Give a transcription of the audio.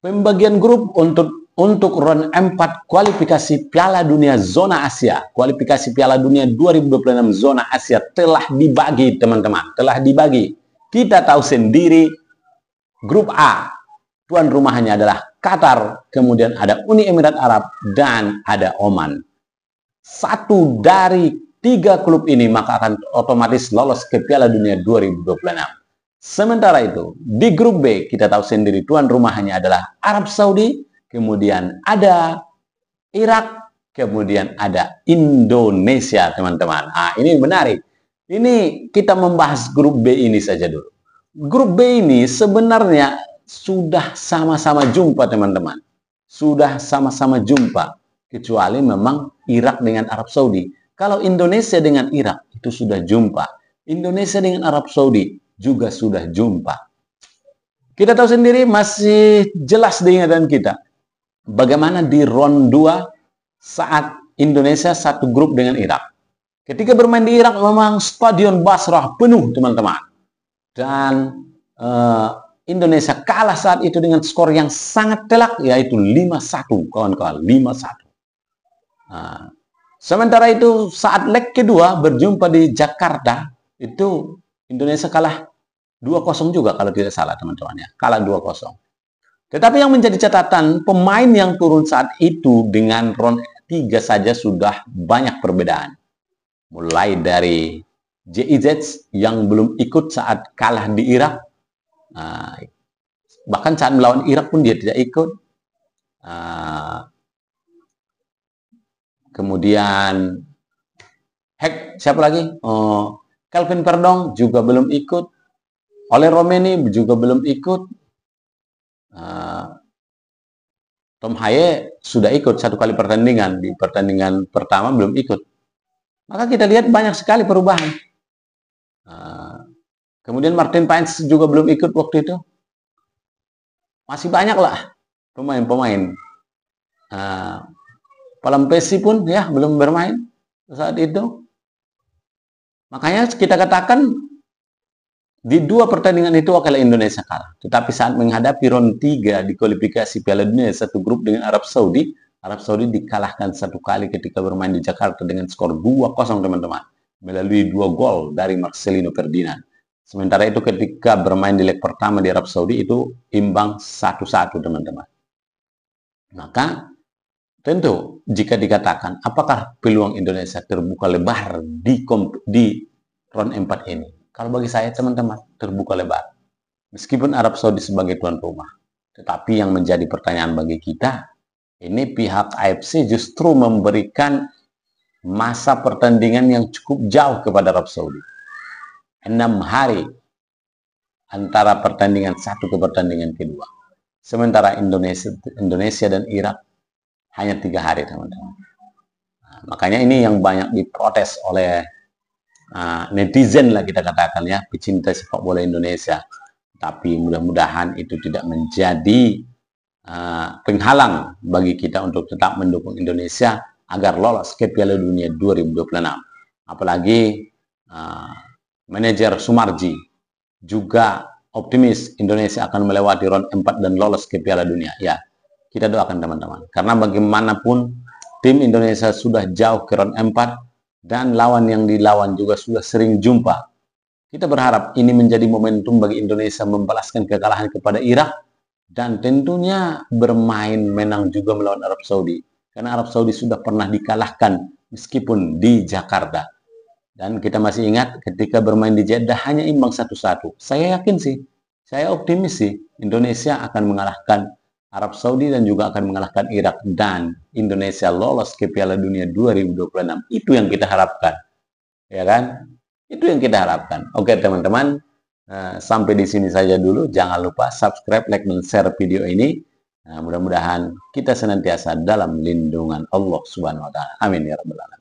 Pembagian grup untuk round 4 kualifikasi Piala Dunia Zona Asia. Kualifikasi Piala Dunia 2026 Zona Asia telah dibagi, teman-teman. Telah dibagi. Kita tahu sendiri, grup A, tuan rumahnya adalah Qatar, kemudian ada Uni Emirat Arab, dan ada Oman. Satu dari 3 klub ini maka akan otomatis lolos ke Piala Dunia 2026. Sementara itu, di grup B, kita tahu sendiri tuan rumahnya adalah Arab Saudi, kemudian ada Irak, kemudian ada Indonesia, teman-teman. Nah, ini menarik. Ini kita membahas grup B ini saja dulu. Grup B ini sebenarnya sudah sama-sama jumpa, teman-teman. Sudah sama-sama jumpa. Kecuali memang Irak dengan Arab Saudi. Kalau Indonesia dengan Irak, itu sudah jumpa. Indonesia dengan Arab Saudi juga sudah jumpa. Kita tahu sendiri, masih jelas di ingatan kita bagaimana di round 2 saat Indonesia satu grup dengan Irak. Ketika bermain di Irak memang Stadion Basrah penuh, teman-teman. Dan Indonesia kalah saat itu dengan skor yang sangat telak, yaitu 5-1, kawan-kawan, 5-1. Nah, sementara itu saat leg kedua berjumpa di Jakarta, itu Indonesia kalah 2-0 juga kalau tidak salah, teman-teman ya. Kalah 2-0. Tetapi yang menjadi catatan, pemain yang turun saat itu dengan round 3 saja sudah banyak perbedaan. Mulai dari JIZ yang belum ikut saat kalah di Irak. Bahkan saat melawan Irak pun dia tidak ikut. Kemudian siapa lagi? Kelvin Perdong juga belum ikut. Oleh Romeni juga belum ikut. Tom Haye sudah ikut 1 kali pertandingan. Di pertandingan pertama belum ikut. Maka kita lihat banyak sekali perubahan. Kemudian Martin Paes juga belum ikut waktu itu. Masih banyak lah pemain-pemain. Palampesi pun ya belum bermain saat itu. Makanya kita katakan di 2 pertandingan itu wakil Indonesia kalah. Tetapi saat menghadapi round 3 di kualifikasi Piala Dunia satu grup dengan Arab Saudi dikalahkan 1 kali ketika bermain di Jakarta dengan skor 2-0, teman-teman. Melalui 2 gol dari Marcelino Ferdinand. Sementara itu ketika bermain di leg pertama di Arab Saudi itu imbang 1-1, teman-teman. Maka tentu jika dikatakan apakah peluang Indonesia terbuka lebar di round 4 ini? Kalau bagi saya, teman-teman, terbuka lebar. Meskipun Arab Saudi sebagai tuan rumah. Tetapi yang menjadi pertanyaan bagi kita, ini pihak AFC justru memberikan masa pertandingan yang cukup jauh kepada Arab Saudi. 6 hari antara pertandingan satu ke pertandingan kedua. Sementara Indonesia dan Irak hanya 3 hari, teman-teman. Nah, makanya ini yang banyak diprotes oleh netizen lah kita katakan ya, pecinta sepak bola Indonesia. Tapi mudah-mudahan itu tidak menjadi penghalang bagi kita untuk tetap mendukung Indonesia agar lolos ke Piala Dunia 2026. Apalagi manajer Sumarji juga optimis Indonesia akan melewati round 4 dan lolos ke Piala Dunia. Ya, kita doakan, teman-teman. Karena bagaimanapun tim Indonesia sudah jauh ke round 4 dan lawan yang dilawan juga sudah sering jumpa. Kita berharap ini menjadi momentum bagi Indonesia membalaskan kekalahan kepada Irak dan tentunya bermain menang juga melawan Arab Saudi. Karena Arab Saudi sudah pernah dikalahkan meskipun di Jakarta. Dan kita masih ingat ketika bermain di Jeddah hanya imbang 1-1. Saya yakin sih, saya optimis sih Indonesia akan mengalahkan Arab Saudi dan juga akan mengalahkan Irak dan Indonesia lolos ke Piala Dunia 2026. Itu yang kita harapkan. Ya kan? Itu yang kita harapkan. Oke, teman-teman. Sampai di sini saja dulu. Jangan lupa subscribe, like, dan share video ini. Mudah-mudahan kita senantiasa dalam lindungan Allah Subhanahu wa taala. Amin ya rabbal alamin.